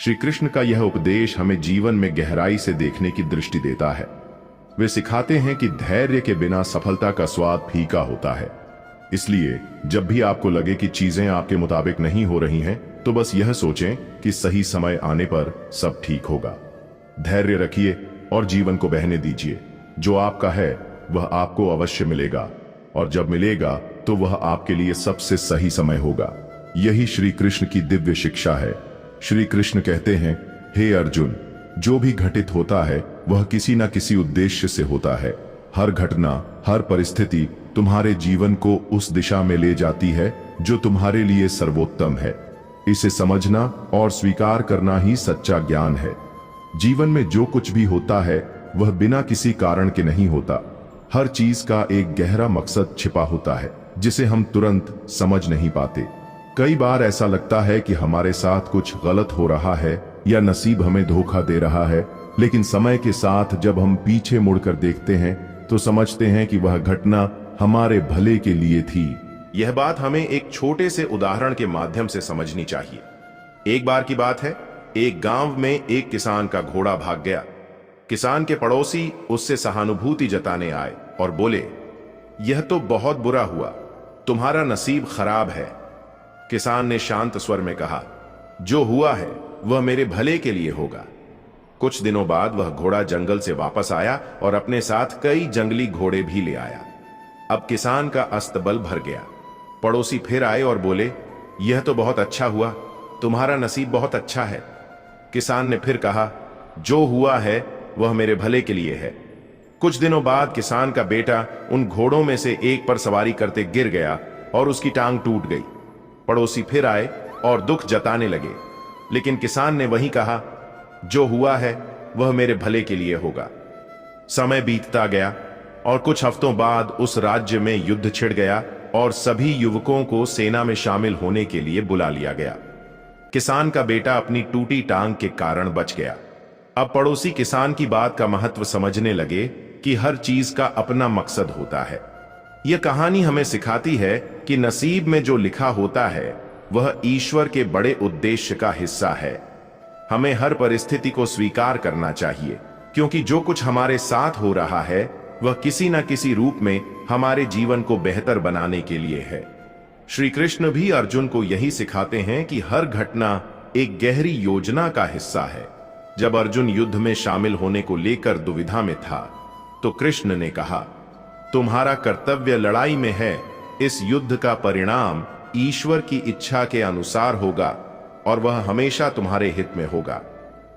श्री कृष्ण का यह उपदेश हमें जीवन में गहराई से देखने की दृष्टि देता है। वे सिखाते हैं कि धैर्य के बिना सफलता का स्वाद फीका होता है। इसलिए जब भी आपको लगे कि चीजें आपके मुताबिक नहीं हो रही हैं, तो बस यह सोचें कि सही समय आने पर सब ठीक होगा। धैर्य रखिए और जीवन को बहने दीजिए। जो आपका है वह आपको अवश्य मिलेगा, और जब मिलेगा तो वह आपके लिए सबसे सही समय होगा। यही श्री कृष्ण की दिव्य शिक्षा है। श्री कृष्ण कहते हैं, हे अर्जुन, जो भी घटित होता है वह किसी न किसी उद्देश्य से होता है। हर घटना, हर परिस्थिति तुम्हारे जीवन को उस दिशा में ले जाती है जो तुम्हारे लिए सर्वोत्तम है। इसे समझना और स्वीकार करना ही सच्चा ज्ञान है। जीवन में जो कुछ भी होता है वह बिना किसी कारण के नहीं होता। हर चीज का एक गहरा मकसद छिपा होता है जिसे हम तुरंत समझ नहीं पाते। कई बार ऐसा लगता है कि हमारे साथ कुछ गलत हो रहा है या नसीब हमें धोखा दे रहा है, लेकिन समय के साथ जब हम पीछे मुड़कर देखते हैं तो समझते हैं कि वह घटना हमारे भले के लिए थी। यह बात हमें एक छोटे से उदाहरण के माध्यम से समझनी चाहिए। एक बार की बात है, एक गांव में एक किसान का घोड़ा भाग गया। किसान के पड़ोसी उससे सहानुभूति जताने आए और बोले, यह तो बहुत बुरा हुआ, तुम्हारा नसीब खराब है। किसान ने शांत स्वर में कहा, जो हुआ है वह मेरे भले के लिए होगा। कुछ दिनों बाद वह घोड़ा जंगल से वापस आया और अपने साथ कई जंगली घोड़े भी ले आया। अब किसान का अस्तबल भर गया। पड़ोसी फिर आए और बोले, यह तो बहुत अच्छा हुआ, तुम्हारा नसीब बहुत अच्छा है। किसान ने फिर कहा, जो हुआ है वह मेरे भले के लिए है। कुछ दिनों बाद किसान का बेटा उन घोड़ों में से एक पर सवारी करते गिर गया और उसकी टांग टूट गई। पड़ोसी फिर आए और दुख जताने लगे, लेकिन किसान ने वही कहा, जो हुआ है वह मेरे भले के लिए होगा। समय बीतता गया और कुछ हफ्तों बाद उस राज्य में युद्ध छिड़ गया और सभी युवकों को सेना में शामिल होने के लिए बुला लिया गया। किसान का बेटा अपनी टूटी टांग के कारण बच गया। अब पड़ोसी किसान की बात का महत्व समझने लगे कि हर चीज का अपना मकसद होता है। यह कहानी हमें सिखाती है कि नसीब में जो लिखा होता है वह ईश्वर के बड़े उद्देश्य का हिस्सा है। हमें हर परिस्थिति को स्वीकार करना चाहिए, क्योंकि जो कुछ हमारे साथ हो रहा है वह किसी न किसी रूप में हमारे जीवन को बेहतर बनाने के लिए है। श्री कृष्ण भी अर्जुन को यही सिखाते हैं कि हर घटना एक गहरी योजना का हिस्सा है। जब अर्जुन युद्ध में शामिल होने को लेकर दुविधा में था, तो कृष्ण ने कहा, तुम्हारा कर्तव्य लड़ाई में है। इस युद्ध का परिणाम ईश्वर की इच्छा के अनुसार होगा और वह हमेशा तुम्हारे हित में होगा।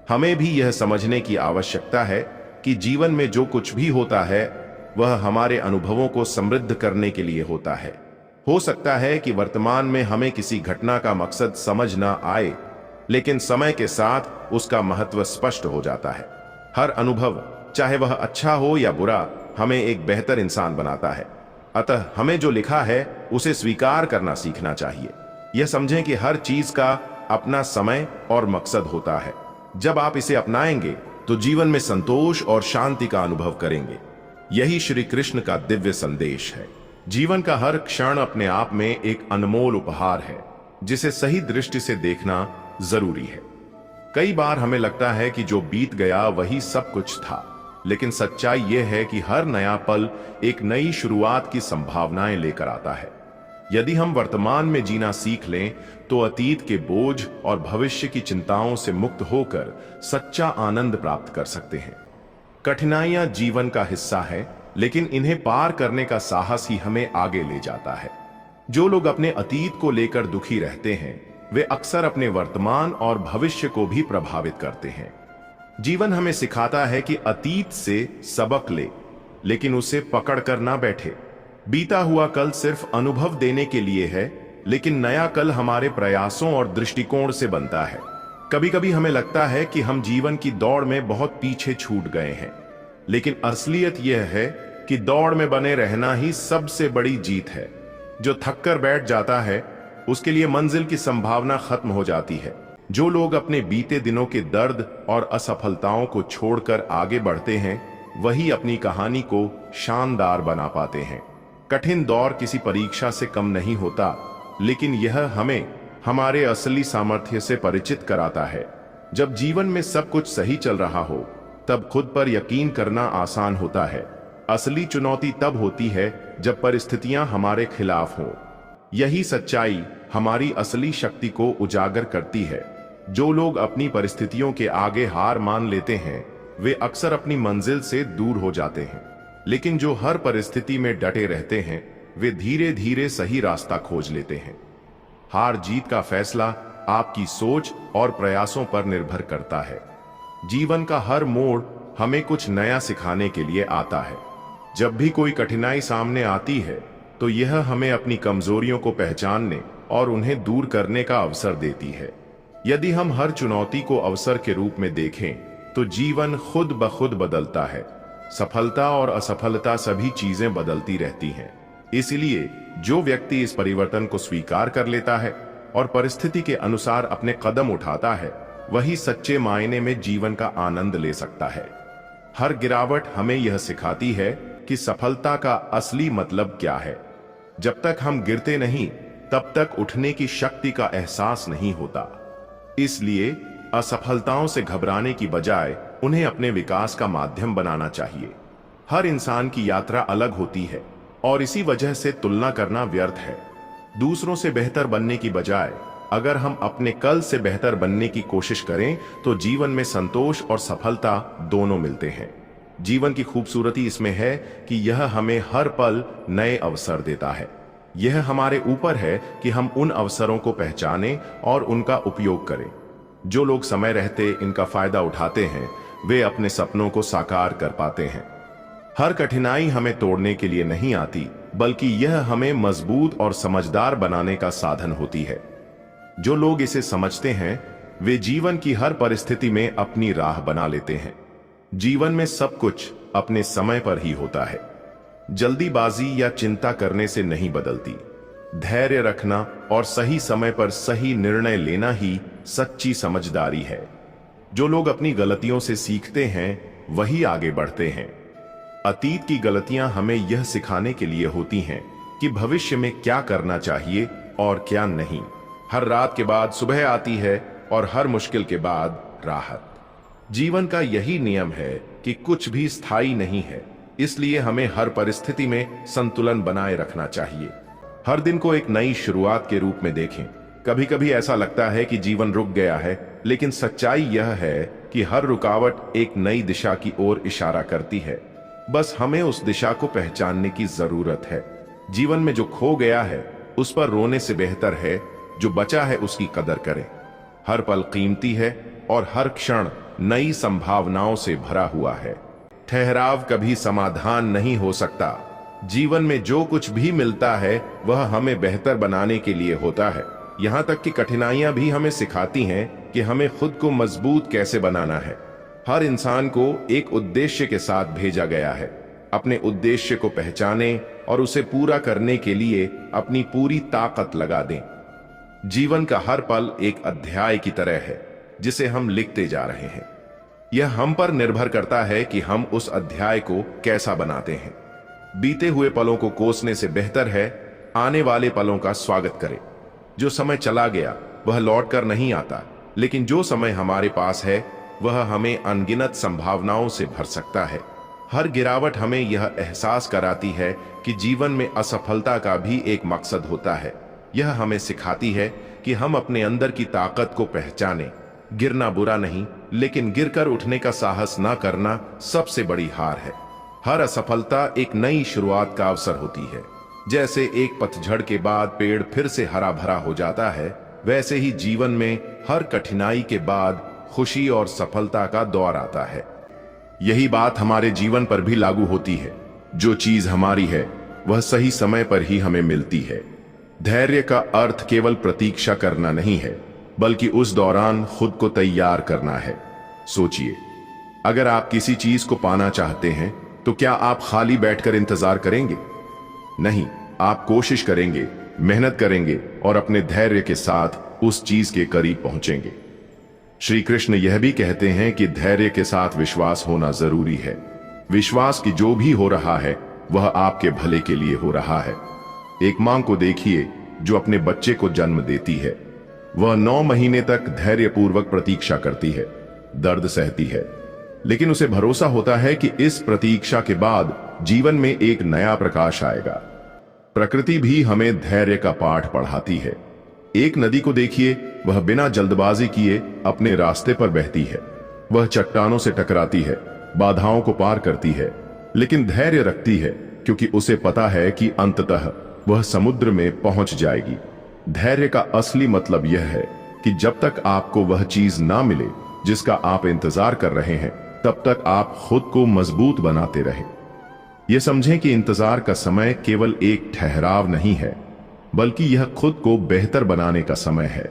हमें भी यह समझने की आवश्यकता है कि जीवन में जो कुछ भी होता है वह हमारे अनुभवों को समृद्ध करने के लिए होता है। हो सकता है कि वर्तमान में हमें किसी घटना का मकसद समझ ना आए, लेकिन समय के साथ उसका महत्व स्पष्ट हो जाता है। हर अनुभव, चाहे वह अच्छा हो या बुरा, हमें एक बेहतर इंसान बनाता है। अतः हमें जो लिखा है उसे स्वीकार करना सीखना चाहिए। यह समझें कि हर चीज का अपना समय और मकसद होता है। जब आप इसे अपनाएंगे तो जीवन में संतोष और शांति का अनुभव करेंगे। यही श्री कृष्ण का दिव्य संदेश है। जीवन का हर क्षण अपने आप में एक अनमोल उपहार है, जिसे सही दृष्टि से देखना जरूरी है। कई बार हमें लगता है कि जो बीत गया वही सब कुछ था, लेकिन सच्चाई यह है कि हर नया पल एक नई शुरुआत की संभावनाएं लेकर आता है। यदि हम वर्तमान में जीना सीख लें तो अतीत के बोझ और भविष्य की चिंताओं से मुक्त होकर सच्चा आनंद प्राप्त कर सकते हैं। कठिनाइयां जीवन का हिस्सा है, लेकिन इन्हें पार करने का साहस ही हमें आगे ले जाता है। जो लोग अपने अतीत को लेकर दुखी रहते हैं, वे अक्सर अपने वर्तमान और भविष्य को भी प्रभावित करते हैं। जीवन हमें सिखाता है कि अतीत से सबक ले, लेकिन उसे पकड़ कर ना बैठे। बीता हुआ कल सिर्फ अनुभव देने के लिए है, लेकिन नया कल हमारे प्रयासों और दृष्टिकोण से बनता है। कभी कभी हमें लगता है कि हम जीवन की दौड़ में बहुत पीछे छूट गए हैं, लेकिन असलियत यह है कि दौड़ में बने रहना ही सबसे बड़ी जीत है। जो थक कर बैठ जाता है उसके लिए मंजिल की संभावना खत्म हो जाती है। जो लोग अपने बीते दिनों के दर्द और असफलताओं को छोड़कर आगे बढ़ते हैं, वही अपनी कहानी को शानदार बना पाते हैं। कठिन दौर किसी परीक्षा से कम नहीं होता, लेकिन यह हमें हमारे असली सामर्थ्य से परिचित कराता है। जब जीवन में सब कुछ सही चल रहा हो तब खुद पर यकीन करना आसान होता है। असली चुनौती तब होती है जब परिस्थितियां हमारे खिलाफ हों। यही सच्चाई हमारी असली शक्ति को उजागर करती है। जो लोग अपनी परिस्थितियों के आगे हार मान लेते हैं वे अक्सर अपनी मंजिल से दूर हो जाते हैं, लेकिन जो हर परिस्थिति में डटे रहते हैं वे धीरे धीरे सही रास्ता खोज लेते हैं। हार जीत का फैसला आपकी सोच और प्रयासों पर निर्भर करता है। जीवन का हर मोड़ हमें कुछ नया सिखाने के लिए आता है। जब भी कोई कठिनाई सामने आती है तो यह हमें अपनी कमजोरियों को पहचानने और उन्हें दूर करने का अवसर देती है। यदि हम हर चुनौती को अवसर के रूप में देखें तो जीवन खुद ब खुद बदलता है। सफलता और असफलता सभी चीजें बदलती रहती हैं। इसलिए जो व्यक्ति इस परिवर्तन को स्वीकार कर लेता है और परिस्थिति के अनुसार अपने कदम उठाता है वही सच्चे मायने में जीवन का आनंद ले सकता है। हर गिरावट हमें यह सिखाती है कि सफलता का असली मतलब क्या है। जब तक हम गिरते नहीं तब तक उठने की शक्ति का एहसास नहीं होता। इसलिए असफलताओं से घबराने की बजाय उन्हें अपने विकास का माध्यम बनाना चाहिए। हर इंसान की यात्रा अलग होती है और इसी वजह से तुलना करना व्यर्थ है। दूसरों से बेहतर बनने की बजाय अगर हम अपने कल से बेहतर बनने की कोशिश करें तो जीवन में संतोष और सफलता दोनों मिलते हैं। जीवन की खूबसूरती इसमें है कि यह हमें हर पल नए अवसर देता है। यह हमारे ऊपर है कि हम उन अवसरों को पहचानें और उनका उपयोग करें। जो लोग समय रहते इनका फायदा उठाते हैं वे अपने सपनों को साकार कर पाते हैं। हर कठिनाई हमें तोड़ने के लिए नहीं आती बल्कि यह हमें मजबूत और समझदार बनाने का साधन होती है। जो लोग इसे समझते हैं वे जीवन की हर परिस्थिति में अपनी राह बना लेते हैं। जीवन में सब कुछ अपने समय पर ही होता है। जल्दीबाजी या चिंता करने से नहीं बदलती। धैर्य रखना और सही समय पर सही निर्णय लेना ही सच्ची समझदारी है। जो लोग अपनी गलतियों से सीखते हैं वही आगे बढ़ते हैं। अतीत की गलतियां हमें यह सिखाने के लिए होती हैं कि भविष्य में क्या करना चाहिए और क्या नहीं। हर रात के बाद सुबह आती है और हर मुश्किल के बाद राहत। जीवन का यही नियम है कि कुछ भी स्थायी नहीं है, इसलिए हमें हर परिस्थिति में संतुलन बनाए रखना चाहिए। हर दिन को एक नई शुरुआत के रूप में देखें। कभी कभी ऐसा लगता है कि जीवन रुक गया है, लेकिन सच्चाई यह है कि हर रुकावट एक नई दिशा की ओर इशारा करती है। बस हमें उस दिशा को पहचानने की जरूरत है। जीवन में जो खो गया है उस पर रोने से बेहतर है जो बचा है उसकी कदर करें। हर पल कीमती है और हर क्षण नई संभावनाओं से भरा हुआ है। ठहराव कभी समाधान नहीं हो सकता। जीवन में जो कुछ भी मिलता है वह हमें बेहतर बनाने के लिए होता है। यहाँ तक कि कठिनाइयां भी हमें सिखाती हैं कि हमें खुद को मजबूत कैसे बनाना है। हर इंसान को एक उद्देश्य के साथ भेजा गया है। अपने उद्देश्य को पहचानें और उसे पूरा करने के लिए अपनी पूरी ताकत लगा दें। जीवन का हर पल एक अध्याय की तरह है जिसे हम लिखते जा रहे हैं। यह हम पर निर्भर करता है कि हम उस अध्याय को कैसा बनाते हैं। बीते हुए पलों को कोसने से बेहतर है आने वाले पलों का स्वागत करें। जो समय चला गया वह लौट कर नहीं आता, लेकिन जो समय हमारे पास है वह हमें अनगिनत संभावनाओं से भर सकता है। हर गिरावट हमें यह एहसास कराती है कि जीवन में असफलता का भी एक मकसद होता है। यह हमें सिखाती है कि हम अपने अंदर की ताकत को पहचानें। गिरना बुरा नहीं, लेकिन गिरकर उठने का साहस न करना सबसे बड़ी हार है। हर असफलता एक नई शुरुआत का अवसर होती है। जैसे एक पतझड़ के बाद पेड़ फिर से हरा भरा हो जाता है, वैसे ही जीवन में हर कठिनाई के बाद खुशी और सफलता का दौर आता है। यही बात हमारे जीवन पर भी लागू होती है। जो चीज हमारी है वह सही समय पर ही हमें मिलती है। धैर्य का अर्थ केवल प्रतीक्षा करना नहीं है, बल्कि उस दौरान खुद को तैयार करना है। सोचिए, अगर आप किसी चीज को पाना चाहते हैं तो क्या आप खाली बैठकर इंतजार करेंगे? नहीं, आप कोशिश करेंगे, मेहनत करेंगे और अपने धैर्य के साथ उस चीज के करीब पहुंचेंगे। श्री कृष्ण यह भी कहते हैं कि धैर्य के साथ विश्वास होना जरूरी है। विश्वास कि जो भी हो रहा है वह आपके भले के लिए हो रहा है। एक मां को देखिए जो अपने बच्चे को जन्म देती है। वह 9 महीने तक धैर्यपूर्वक प्रतीक्षा करती है, दर्द सहती है, लेकिन उसे भरोसा होता है कि इस प्रतीक्षा के बाद जीवन में एक नया प्रकाश आएगा। प्रकृति भी हमें धैर्य का पाठ पढ़ाती है। एक नदी को देखिए, वह बिना जल्दबाजी किए अपने रास्ते पर बहती है। वह चट्टानों से टकराती है, बाधाओं को पार करती है, लेकिन धैर्य रखती है क्योंकि उसे पता है कि अंततः वह समुद्र में पहुंच जाएगी। धैर्य का असली मतलब यह है कि जब तक आपको वह चीज ना मिले जिसका आप इंतजार कर रहे हैं, तब तक आप खुद को मजबूत बनाते रहें। यह समझें कि इंतजार का समय केवल एक ठहराव नहीं है, बल्कि यह खुद को बेहतर बनाने का समय है।